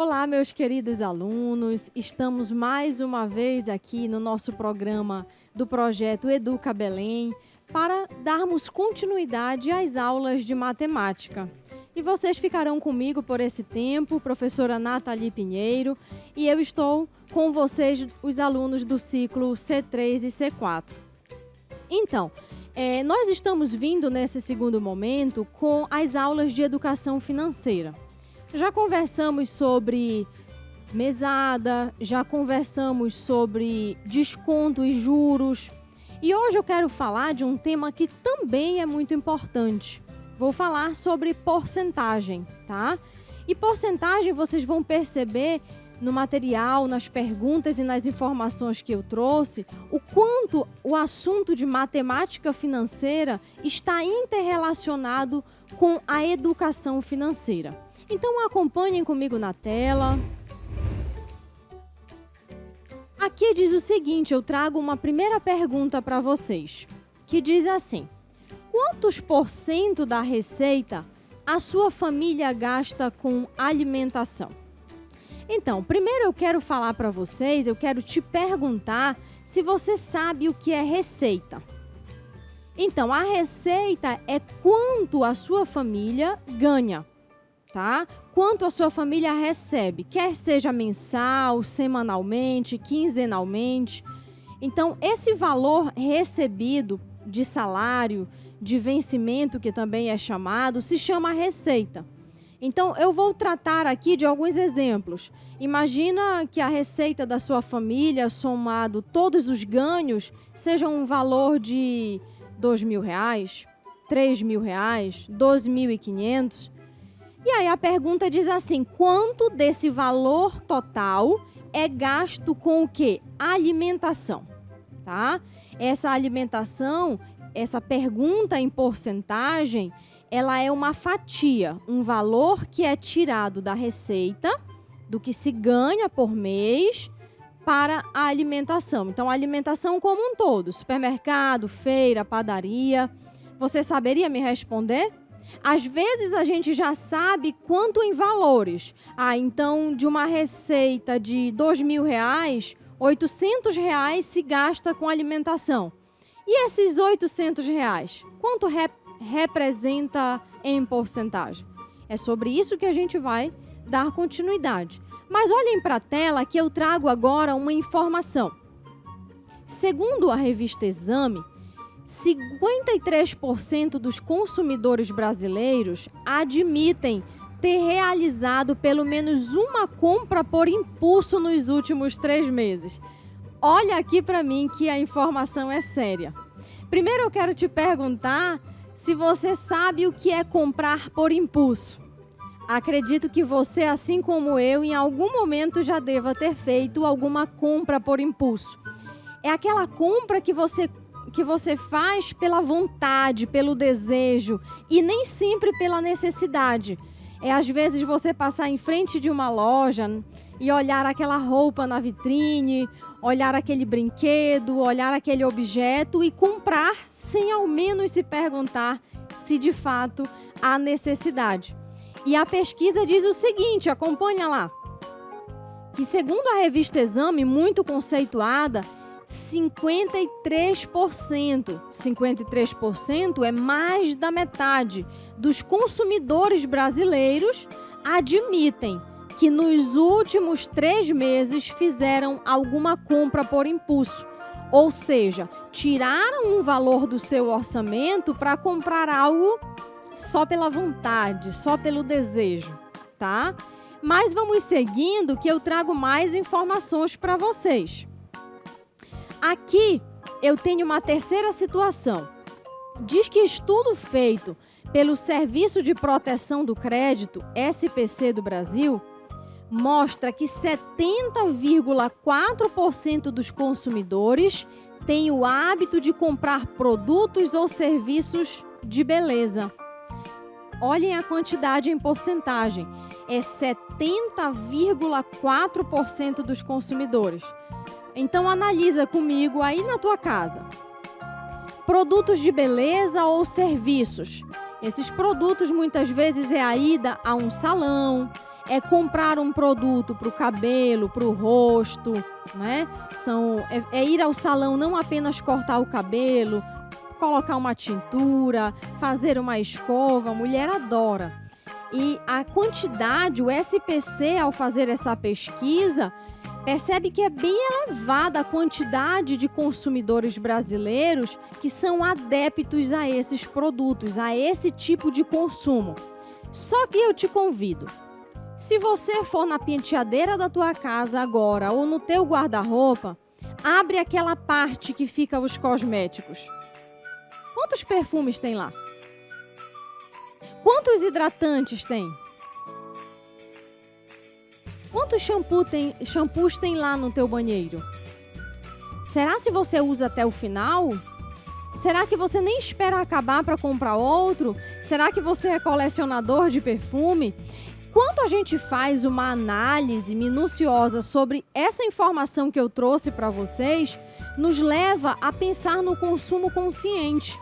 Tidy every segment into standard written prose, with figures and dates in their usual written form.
Olá, meus queridos alunos. Estamos mais uma vez aqui no nosso programa do projeto Educa Belém para darmos continuidade às aulas de matemática. E vocês ficarão comigo por esse tempo, professora Nathalie Pinheiro, e eu estou com vocês, os alunos do ciclo C3 e C4. Então, nós estamos vindo nesse segundo momento com as aulas de educação financeira. Já conversamos sobre mesada, já conversamos sobre desconto e juros. E hoje eu quero falar de um tema que também é muito importante. Vou falar sobre porcentagem, tá? E porcentagem vocês vão perceber no material, nas perguntas e nas informações que eu trouxe, o quanto o assunto de matemática financeira está interrelacionado com a educação financeira. Então, acompanhem comigo na tela. Aqui diz o seguinte, eu trago uma primeira pergunta para vocês, que diz assim: quantos por cento da receita a sua família gasta com alimentação? Então, primeiro eu quero falar para vocês, eu quero te perguntar se você sabe o que é receita. Então, a receita é quanto a sua família ganha, tá? Quanto a sua família recebe, quer seja mensal, semanalmente, quinzenalmente. Então, esse valor recebido de salário, de vencimento, que também é chamado, se chama receita. Então, eu vou tratar aqui de alguns exemplos. Imagina que a receita da sua família, somado todos os ganhos, seja um valor de R$2.000, R$3.000, R$12.500. E aí a pergunta diz assim: quanto desse valor total é gasto com o quê? Alimentação, tá? Essa alimentação, essa pergunta em porcentagem, ela é uma fatia, um valor que é tirado da receita, do que se ganha por mês, para a alimentação. Então, a alimentação como um todo, supermercado, feira, padaria. Você saberia me responder? Às vezes, a gente já sabe quanto em valores. Então, de uma receita de R$2.000, R$800 se gasta com alimentação. E esses R$800, quanto representa em porcentagem? É sobre isso que a gente vai dar continuidade. Mas olhem para a tela que eu trago agora uma informação. Segundo a revista Exame, 53% dos consumidores brasileiros admitem ter realizado pelo menos uma compra por impulso nos últimos 3 meses. Olha aqui para mim que a informação é séria. Primeiro eu quero te perguntar se você sabe o que é comprar por impulso. Acredito que você, assim como eu, em algum momento já deva ter feito alguma compra por impulso. É aquela compra que você faz pela vontade, pelo desejo e nem sempre pela necessidade. Às vezes você passar em frente de uma loja e olhar aquela roupa na vitrine, olhar aquele brinquedo, olhar aquele objeto e comprar sem ao menos se perguntar se de fato há necessidade. E a pesquisa diz o seguinte, acompanha lá, que segundo a revista Exame, muito conceituada, 53% é mais da metade dos consumidores brasileiros admitem que nos últimos 3 meses fizeram alguma compra por impulso. Ou seja, tiraram um valor do seu orçamento para comprar algo só pela vontade, só pelo desejo, tá? Mas vamos seguindo que eu trago mais informações para vocês. Aqui eu tenho uma terceira situação. Diz que estudo feito pelo Serviço de Proteção do Crédito, SPC do Brasil, mostra que 70,4% dos consumidores têm o hábito de comprar produtos ou serviços de beleza. Olhem a quantidade em porcentagem. É 70,4% dos consumidores. Então, analisa comigo aí na tua casa. Produtos de beleza ou serviços? Esses produtos, muitas vezes, é a ida a um salão, é comprar um produto para o cabelo, para o rosto, né? É ir ao salão não apenas cortar o cabelo, colocar uma tintura, fazer uma escova, a mulher adora. E a quantidade, o SPC, ao fazer essa pesquisa, percebe que é bem elevada a quantidade de consumidores brasileiros que são adeptos a esses produtos, a esse tipo de consumo. Só que eu te convido, se você for na penteadeira da tua casa agora ou no teu guarda-roupa, abre aquela parte que fica os cosméticos. Quantos perfumes tem lá? Quantos hidratantes tem? Quantos shampoos tem lá no teu banheiro? Será se você usa até o final? Será que você nem espera acabar para comprar outro? Será que você é colecionador de perfume? Quando a gente faz uma análise minuciosa sobre essa informação que eu trouxe para vocês, nos leva a pensar no consumo consciente.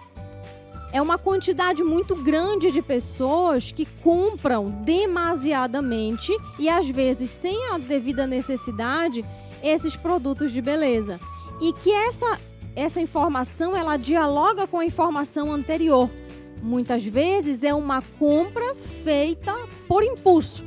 É uma quantidade muito grande de pessoas que compram demasiadamente e, às vezes, sem a devida necessidade, esses produtos de beleza. E que essa informação, ela dialoga com a informação anterior. Muitas vezes é uma compra feita por impulso,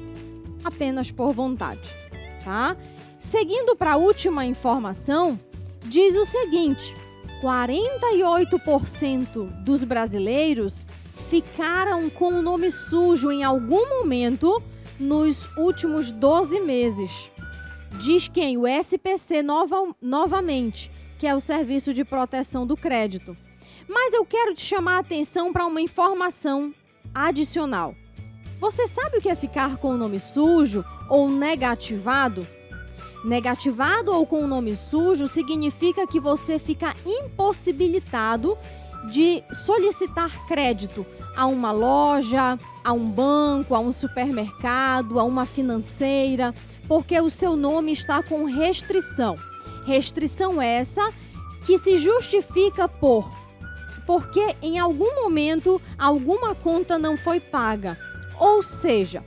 apenas por vontade, tá? Seguindo para a última informação, diz o seguinte: 48% dos brasileiros ficaram com o nome sujo em algum momento nos últimos 12 meses. Diz quem? O SPC novamente, que é o Serviço de Proteção do Crédito. Mas eu quero te chamar a atenção para uma informação adicional. Você sabe o que é ficar com o nome sujo ou negativado? Negativado ou com o nome sujo significa que você fica impossibilitado de solicitar crédito a uma loja, a um banco, a um supermercado, a uma financeira, porque o seu nome está com restrição. Restrição essa que se justifica porque em algum momento alguma conta não foi paga. Ou seja,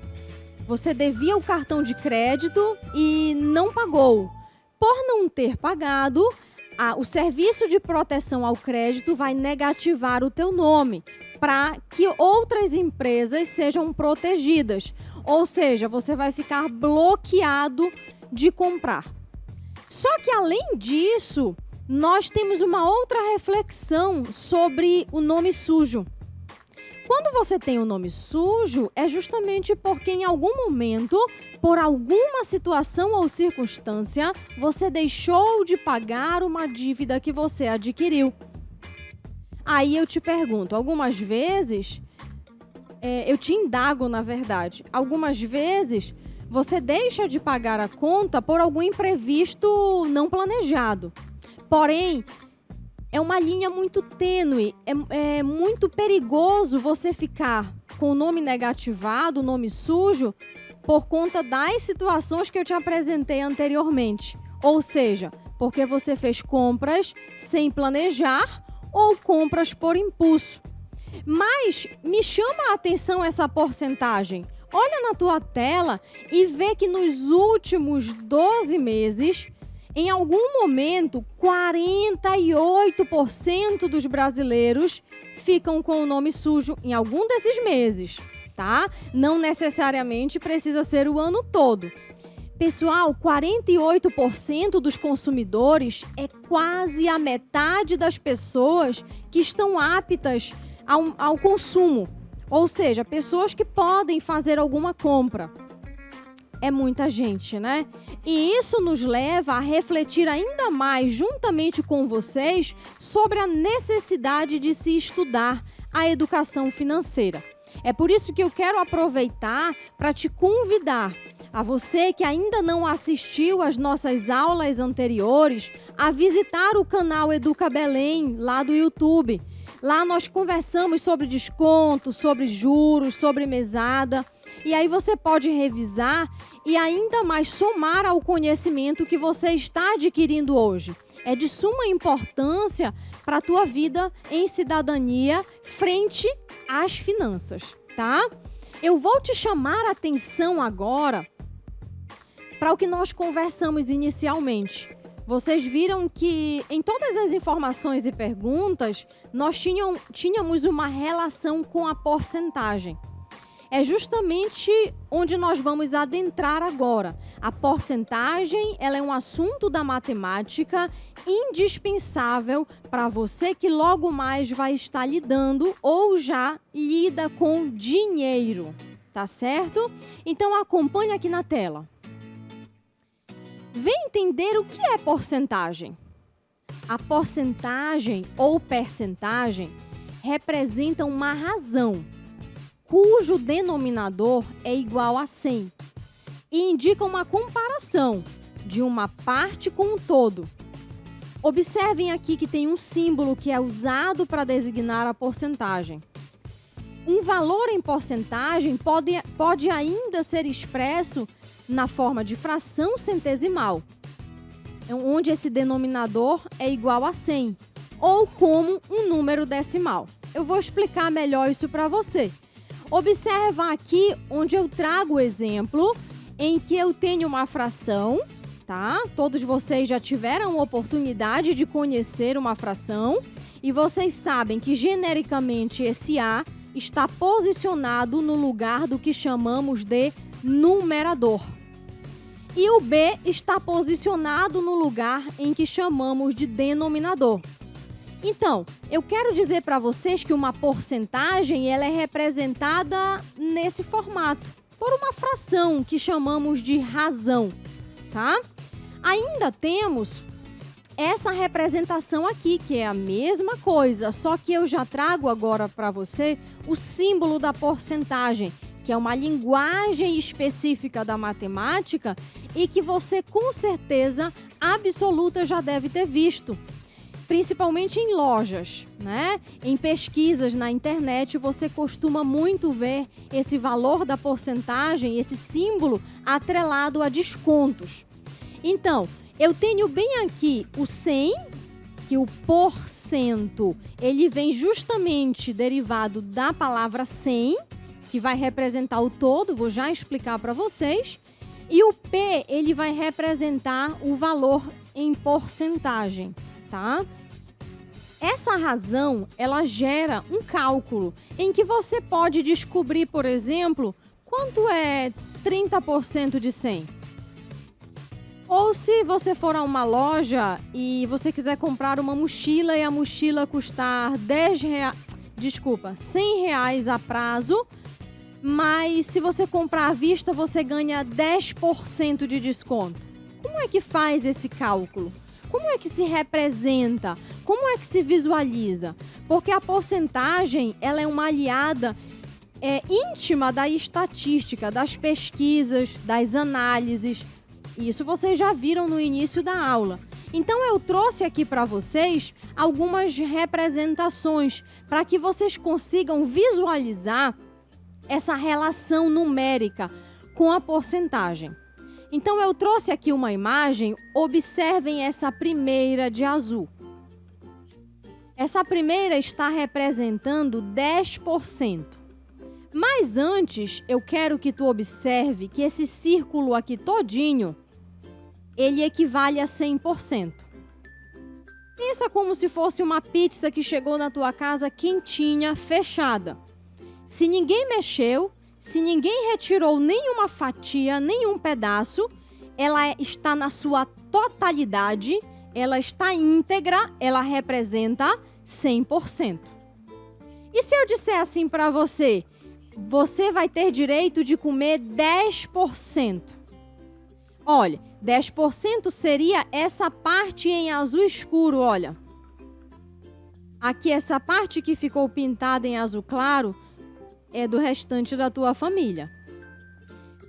você devia o cartão de crédito e não pagou. Por não ter pagado, o Serviço de Proteção ao Crédito vai negativar o teu nome para que outras empresas sejam protegidas. Ou seja, você vai ficar bloqueado de comprar. Só que, além disso, nós temos uma outra reflexão sobre o nome sujo. Quando você tem o nome sujo, é justamente porque em algum momento, por alguma situação ou circunstância, você deixou de pagar uma dívida que você adquiriu. Aí eu te pergunto, algumas vezes, eu te indago na verdade, algumas vezes você deixa de pagar a conta por algum imprevisto não planejado. Porém, é uma linha muito tênue, é muito perigoso você ficar com o nome negativado, o nome sujo, por conta das situações que eu te apresentei anteriormente. Ou seja, porque você fez compras sem planejar ou compras por impulso. Mas me chama a atenção essa porcentagem. Olha na tua tela e vê que nos últimos 12 meses... Em algum momento, 48% dos brasileiros ficam com o nome sujo em algum desses meses, tá? Não necessariamente precisa ser o ano todo. Pessoal, 48% dos consumidores é quase a metade das pessoas que estão aptas ao consumo. Ou seja, pessoas que podem fazer alguma compra. É muita gente, né? E isso nos leva a refletir ainda mais, juntamente com vocês, sobre a necessidade de se estudar a educação financeira. É por isso que eu quero aproveitar para te convidar, a você que ainda não assistiu às nossas aulas anteriores, a visitar o canal Educa Belém, lá do YouTube. Lá nós conversamos sobre desconto, sobre juros, sobre mesada. E aí você pode revisar e ainda mais somar ao conhecimento que você está adquirindo hoje. É de suma importância para a tua vida em cidadania frente às finanças, tá? Eu vou te chamar a atenção agora para o que nós conversamos inicialmente. Vocês viram que em todas as informações e perguntas, nós tínhamos uma relação com a porcentagem. É justamente onde nós vamos adentrar agora. A porcentagem, ela é um assunto da matemática indispensável para você que logo mais vai estar lidando ou já lida com dinheiro, tá certo? Então acompanhe aqui na tela. Vem entender o que é porcentagem. A porcentagem ou percentagem representa uma razão cujo denominador é igual a 100 e indica uma comparação de uma parte com um todo. Observem aqui que tem um símbolo que é usado para designar a porcentagem. Um valor em porcentagem pode ainda ser expresso na forma de fração centesimal, onde esse denominador é igual a 100, ou como um número decimal. Eu vou explicar melhor isso para você. Observa aqui onde eu trago o exemplo em que eu tenho uma fração, tá? Todos vocês já tiveram a oportunidade de conhecer uma fração e vocês sabem que genericamente esse A está posicionado no lugar do que chamamos de numerador. E o B está posicionado no lugar em que chamamos de denominador. Então, eu quero dizer para vocês que uma porcentagem ela é representada nesse formato, por uma fração que chamamos de razão, tá? Ainda temos essa representação aqui, que é a mesma coisa, só que eu já trago agora para você o símbolo da porcentagem, que é uma linguagem específica da matemática e que você, com certeza absoluta, já deve ter visto. Principalmente em lojas, né? Em pesquisas na internet, você costuma muito ver esse valor da porcentagem, esse símbolo atrelado a descontos. Então, eu tenho bem aqui o 100, que o porcento, ele vem justamente derivado da palavra 100, que vai representar o todo, vou já explicar para vocês. E o P, ele vai representar o valor em porcentagem, tá? Essa razão, ela gera um cálculo em que você pode descobrir, por exemplo, quanto é 30% de 100. Ou se você for a uma loja e você quiser comprar uma mochila e a mochila custar R$100 a prazo, mas se você comprar à vista, você ganha 10% de desconto. Como é que faz esse cálculo? Como é que se representa? Como é que se visualiza? Porque a porcentagem, ela é uma aliada íntima da estatística, das pesquisas, das análises. Isso vocês já viram no início da aula. Então, eu trouxe aqui para vocês algumas representações para que vocês consigam visualizar essa relação numérica com a porcentagem. Então, eu trouxe aqui uma imagem, observem essa primeira de azul. Essa primeira está representando 10%. Mas antes, eu quero que tu observe que esse círculo aqui todinho, ele equivale a 100%. Pensa como se fosse uma pizza que chegou na tua casa quentinha, fechada. Se ninguém mexeu, se ninguém retirou nenhuma fatia, nenhum pedaço, ela está na sua totalidade, ela está íntegra, ela representa 100%. E se eu disser assim para você, você vai ter direito de comer 10%. Olha, 10% seria essa parte em azul escuro, olha. Aqui essa parte que ficou pintada em azul claro é do restante da tua família.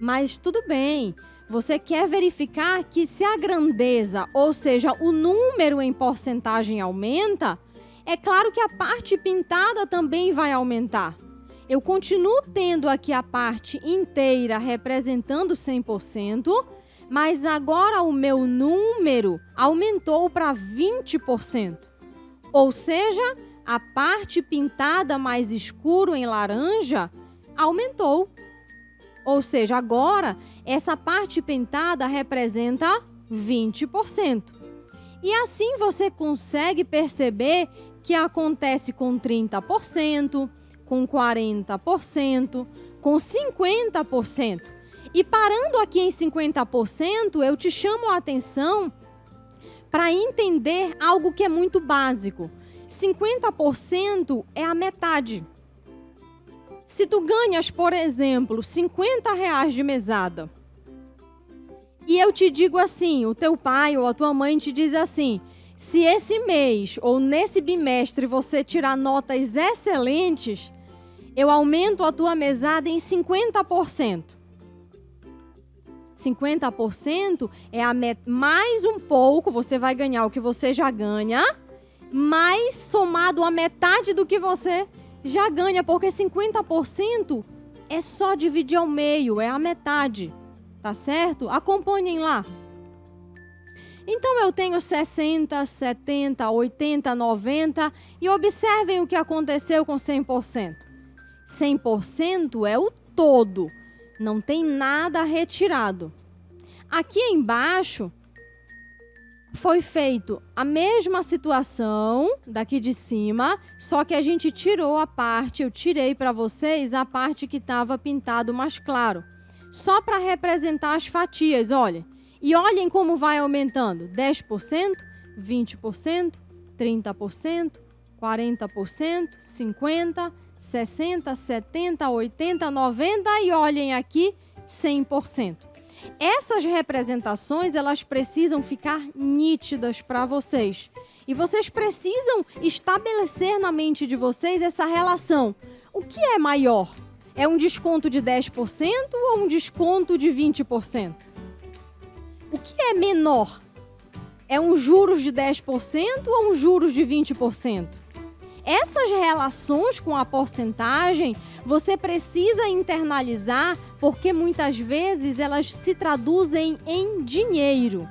Mas tudo bem, você quer verificar que se a grandeza, ou seja, o número em porcentagem aumenta, é claro que a parte pintada também vai aumentar. Eu continuo tendo aqui a parte inteira representando 100%, mas agora o meu número aumentou para 20%. Ou seja, a parte pintada mais escuro em laranja aumentou Ou seja, agora essa parte pintada representa 20%. E assim você consegue perceber que acontece com 30%, com 40%, com 50%. E parando aqui em 50%, eu te chamo a atenção para entender algo que é muito básico. 50% é a metade. Se tu ganhas, por exemplo, R$50 de mesada, e eu te digo assim, o teu pai ou a tua mãe te diz assim, se esse mês ou nesse bimestre você tirar notas excelentes, eu aumento a tua mesada em 50%. 50% é mais um pouco, você vai ganhar o que você já ganha, mais somado a metade do que você já ganha, porque 50% é só dividir ao meio, é a metade, tá certo? Acompanhem lá. Então eu tenho 60, 70, 80, 90 e observem o que aconteceu com 100%. 100% é o todo, não tem nada retirado. Aqui embaixo foi feito a mesma situação daqui de cima, só que a gente tirou a parte, eu tirei para vocês a parte que estava pintado mais claro. Só para representar as fatias, olha. E olhem como vai aumentando. 10%, 20%, 30%, 40%, 50%, 60%, 70%, 80%, 90% e olhem aqui, 100%. Essas representações, elas precisam ficar nítidas para vocês. E vocês precisam estabelecer na mente de vocês essa relação. O que é maior? É um desconto de 10% ou um desconto de 20%? O que é menor? É um juros de 10% ou um juros de 20%? Essas relações com a porcentagem, você precisa internalizar, porque muitas vezes elas se traduzem em dinheiro,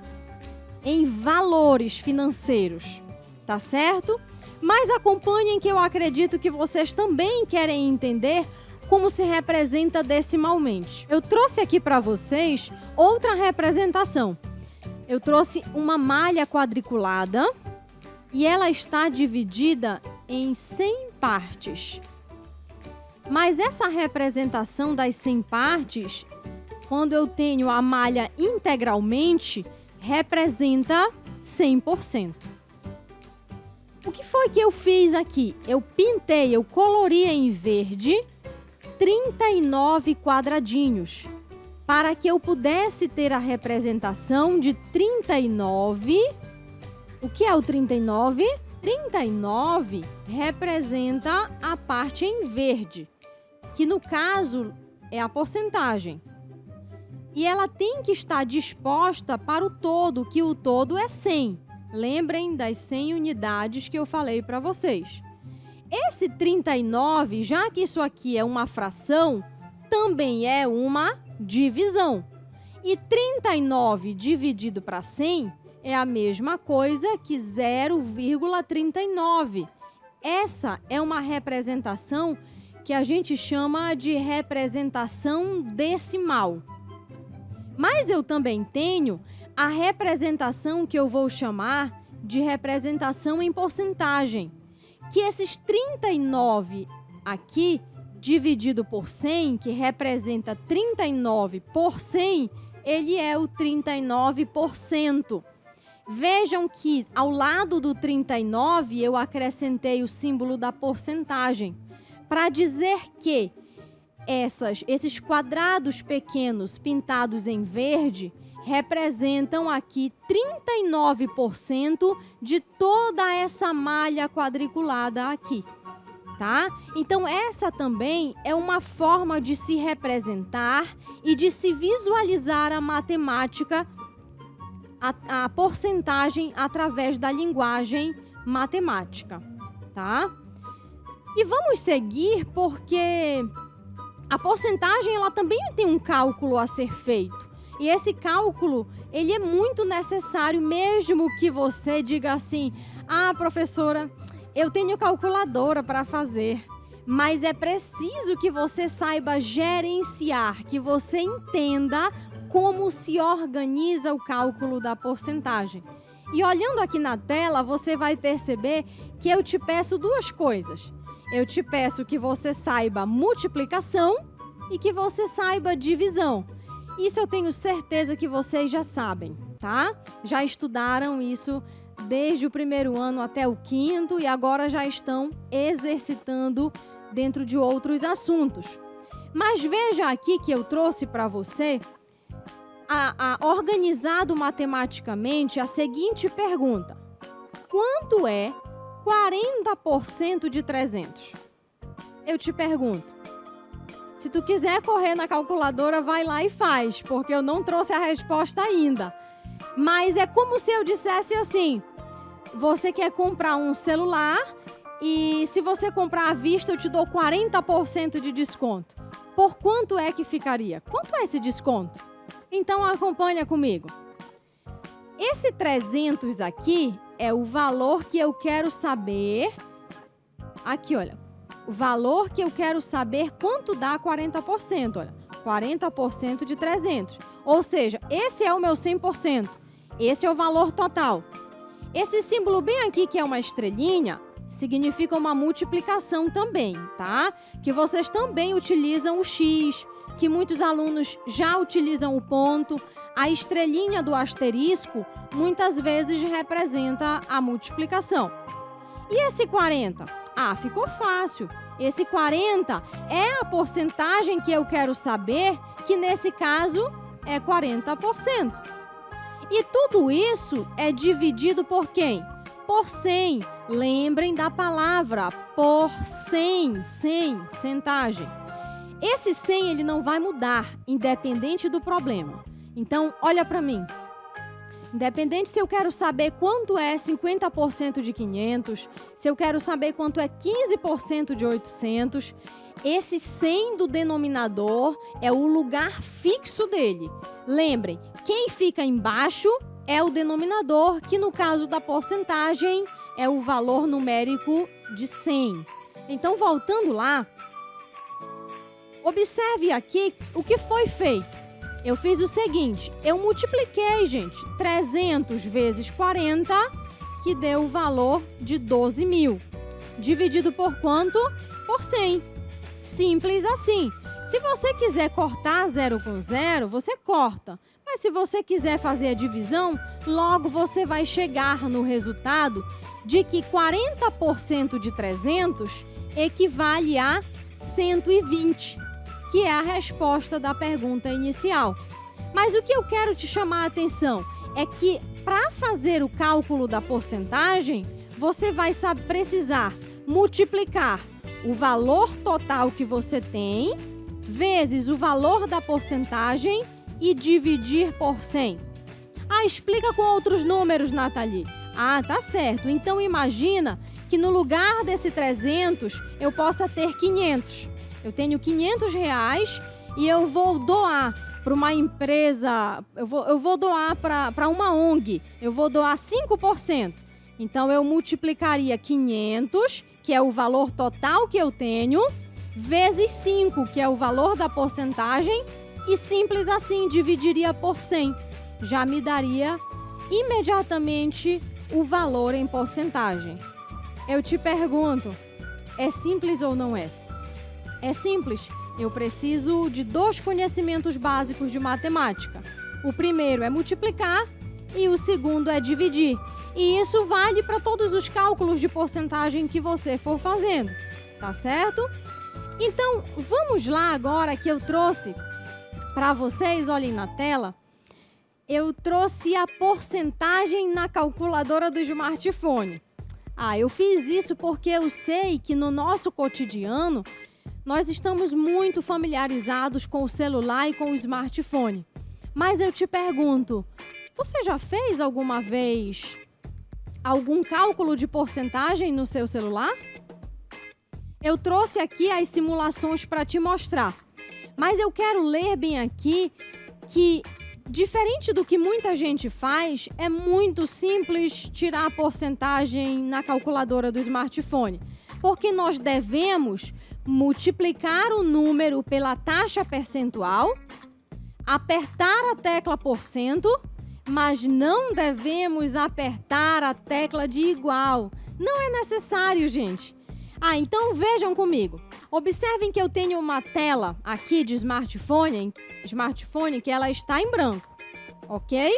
em valores financeiros, tá certo? Mas acompanhem que eu acredito que vocês também querem entender como se representa decimalmente. Eu trouxe aqui para vocês outra representação. Eu trouxe uma malha quadriculada e ela está dividida em 100 partes. Mas essa representação das 100 partes, quando eu tenho a malha integralmente, representa 100%. O que foi que eu fiz aqui? Eu pintei, eu colori em verde 39 quadradinhos, para que eu pudesse ter a representação de 39. O que é o 39? 39 representa a parte em verde, que no caso é a porcentagem. E ela tem que estar disposta para o todo, que o todo é 100. Lembrem das 100 unidades que eu falei para vocês. Esse 39, já que isso aqui é uma fração, também é uma divisão. E 39 dividido para 100 é a mesma coisa que 0,39. Essa é uma representação que a gente chama de representação decimal. Mas eu também tenho a representação que eu vou chamar de representação em porcentagem, que esses 39 aqui, dividido por 100, que representa 39 por 100, ele é o 39%. Vejam que ao lado do 39 eu acrescentei o símbolo da porcentagem, para dizer que esses quadrados pequenos pintados em verde representam aqui 39% de toda essa malha quadriculada aqui, tá? Então essa também é uma forma de se representar e de se visualizar a matemática, a porcentagem através da linguagem matemática, tá? E vamos seguir porque a porcentagem ela também tem um cálculo a ser feito. E esse cálculo, ele é muito necessário, mesmo que você diga assim, ah, professora, eu tenho calculadora para fazer. mas é preciso que você saiba gerenciar, que você entenda como se organiza o cálculo da porcentagem. E olhando aqui na tela, você vai perceber que eu te peço duas coisas. Eu te peço que você saiba multiplicação e que você saiba divisão. Isso eu tenho certeza que vocês já sabem, tá? Já estudaram isso desde o primeiro ano até o quinto e agora já estão exercitando dentro de outros assuntos. Mas veja aqui que eu trouxe para você organizado matematicamente a seguinte pergunta: quanto é 40% de 300? Eu te pergunto. Se tu quiser correr na calculadora, vai lá e faz, porque eu não trouxe a resposta ainda. Mas é como se eu dissesse assim: você quer comprar um celular e se você comprar à vista eu te dou 40% de desconto. Por quanto é que ficaria? Quanto é esse desconto? Então acompanha comigo. Esse 300 aqui é o valor que eu quero saber. Aqui, olha. O valor que eu quero saber quanto dá 40%. Olha, 40% de 300. Ou seja, esse é o meu 100%. Esse é o valor total. Esse símbolo bem aqui, que é uma estrelinha, significa uma multiplicação também, tá? Que vocês também utilizam o X, que muitos alunos já utilizam o ponto. A estrelinha do asterisco muitas vezes representa a multiplicação. E esse 40? Ah, ficou fácil. Esse 40 é a porcentagem que eu quero saber, que nesse caso é 40%. E tudo isso é dividido por quem? Por 100. Lembrem da palavra por 100, 100, centagem. Esse 100 ele não vai mudar, independente do problema. Então, olha para mim. Independente se eu quero saber quanto é 50% de 500, se eu quero saber quanto é 15% de 800, esse 100 do denominador é o lugar fixo dele. Lembrem, quem fica embaixo é o denominador, que no caso da porcentagem é o valor numérico de 100. Então, voltando lá, observe aqui o que foi feito. Eu fiz o seguinte, eu multipliquei, gente, 300 vezes 40, que deu o valor de 12.000. Dividido por quanto? Por 100. Simples assim. Se você quiser cortar 0 com 0, você corta. Mas se você quiser fazer a divisão, logo você vai chegar no resultado de que 40% de 300 equivale a 120. Que é a resposta da pergunta inicial. Mas o que eu quero te chamar a atenção é que, para fazer o cálculo da porcentagem, você vai precisar multiplicar o valor total que você tem, vezes o valor da porcentagem e dividir por 100. Ah, explica com outros números, Nathalie. Ah, tá certo. Então, imagina que no lugar desse 300, eu possa ter 500. Eu tenho R$500 e eu vou doar para uma empresa, eu vou doar para uma ONG, eu vou doar 5%. Então, eu multiplicaria 500, que é o valor total que eu tenho, vezes 5, que é o valor da porcentagem, e simples assim, dividiria por 100. Já me daria imediatamente o valor em porcentagem. Eu te pergunto, é simples ou não é? É simples. Eu preciso de 2 conhecimentos básicos de matemática. O primeiro é multiplicar e o segundo é dividir. E isso vale para todos os cálculos de porcentagem que você for fazendo, tá certo? Então, vamos lá agora que eu trouxe para vocês, olhem na tela, eu trouxe a porcentagem na calculadora do smartphone. Ah, eu fiz isso porque eu sei que no nosso cotidiano nós estamos muito familiarizados com o celular e com o smartphone. Mas eu te pergunto, você já fez alguma vez algum cálculo de porcentagem no seu celular? Eu trouxe aqui as simulações para te mostrar. Mas eu quero ler bem aqui que, diferente do que muita gente faz, é muito simples tirar a porcentagem na calculadora do smartphone. Porque nós devemos multiplicar o número pela taxa percentual, apertar a tecla porcento, mas não devemos apertar a tecla de igual. Não é necessário, gente. Então vejam comigo. Observem que eu tenho uma tela aqui de smartphone que ela está em branco, ok?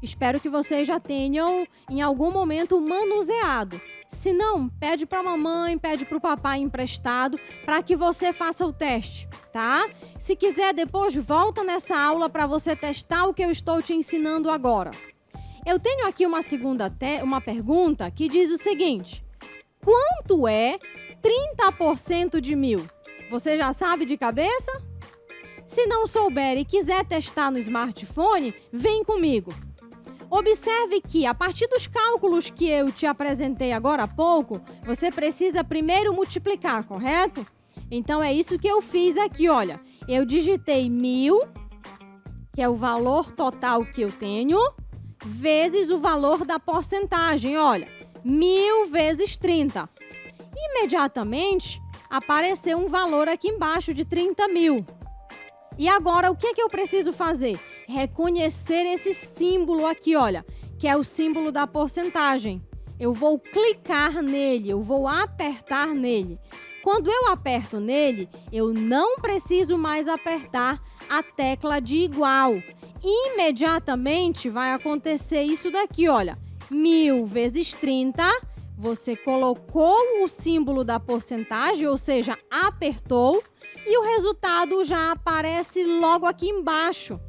Espero que vocês já tenham em algum momento manuseado. Se não, pede para a mamãe, pede para o papai emprestado para que você faça o teste, tá? Se quiser, depois volta nessa aula para você testar o que eu estou te ensinando agora. Eu tenho aqui uma pergunta que diz o seguinte: quanto é 30% de 1000? Você já sabe de cabeça? Se não souber e quiser testar no smartphone, vem comigo. Observe que, a partir dos cálculos que eu te apresentei agora há pouco, você precisa primeiro multiplicar, correto? Então, é isso que eu fiz aqui, olha. Eu digitei 1000, que é o valor total que eu tenho, vezes o valor da porcentagem, olha. 1000 vezes 30. Imediatamente, apareceu um valor aqui embaixo de 30.000. E agora, o que é que eu preciso fazer? Reconhecer esse símbolo aqui, olha, que é o símbolo da porcentagem. Eu vou clicar nele, eu vou apertar nele. Quando eu aperto nele, eu não preciso mais apertar a tecla de igual. Imediatamente vai acontecer isso daqui, olha. 1000 vezes 30, você colocou o símbolo da porcentagem, ou seja, apertou, e o resultado já aparece logo aqui embaixo.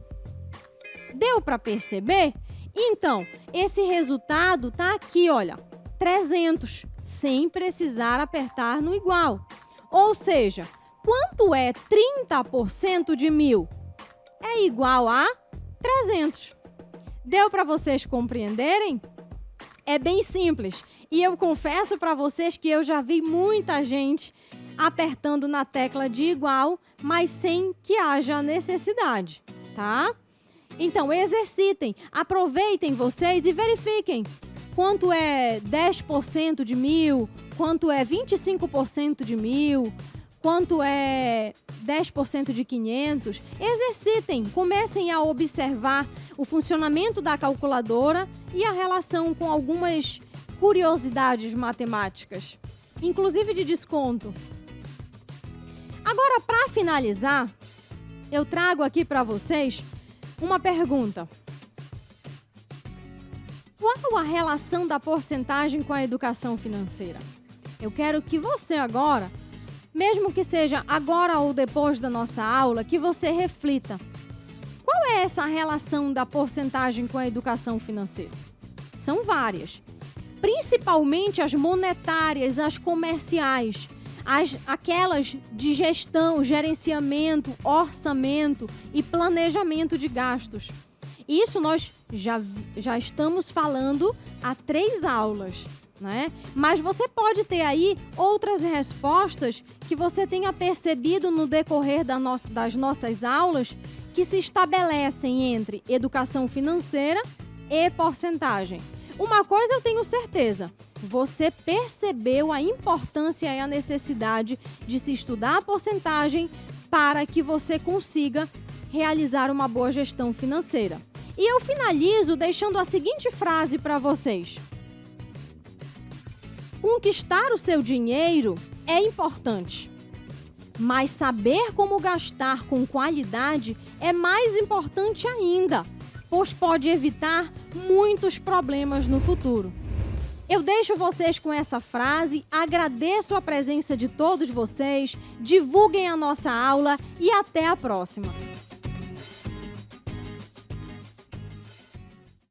Deu para perceber? Então, esse resultado está aqui, olha, 300, sem precisar apertar no igual. Ou seja, quanto é 30% de 1000? É igual a 300. Deu para vocês compreenderem? É bem simples. E eu confesso para vocês que eu já vi muita gente apertando na tecla de igual, mas sem que haja necessidade, tá? Então, exercitem, aproveitem vocês e verifiquem quanto é 10% de 1000, quanto é 25% de 1000, quanto é 10% de 500. Exercitem, comecem a observar o funcionamento da calculadora e a relação com algumas curiosidades matemáticas, inclusive de desconto. Agora, para finalizar, eu trago aqui para vocês uma pergunta. Qual a relação da porcentagem com a educação financeira? Eu quero que você agora, mesmo que seja agora ou depois da nossa aula, que você reflita. Qual é essa relação da porcentagem com a educação financeira? São várias. Principalmente as monetárias, as comerciais, aquelas de gestão, gerenciamento, orçamento e planejamento de gastos. Isso nós já estamos falando há 3 aulas, né? Mas você pode ter aí outras respostas que você tenha percebido no decorrer das nossas aulas que se estabelecem entre educação financeira e porcentagem. Uma coisa eu tenho certeza, você percebeu a importância e a necessidade de se estudar a porcentagem para que você consiga realizar uma boa gestão financeira. E eu finalizo deixando a seguinte frase para vocês. Conquistar o seu dinheiro é importante, mas saber como gastar com qualidade é mais importante ainda, pois pode evitar muitos problemas no futuro. Eu deixo vocês com essa frase, agradeço a presença de todos vocês, divulguem a nossa aula e até a próxima!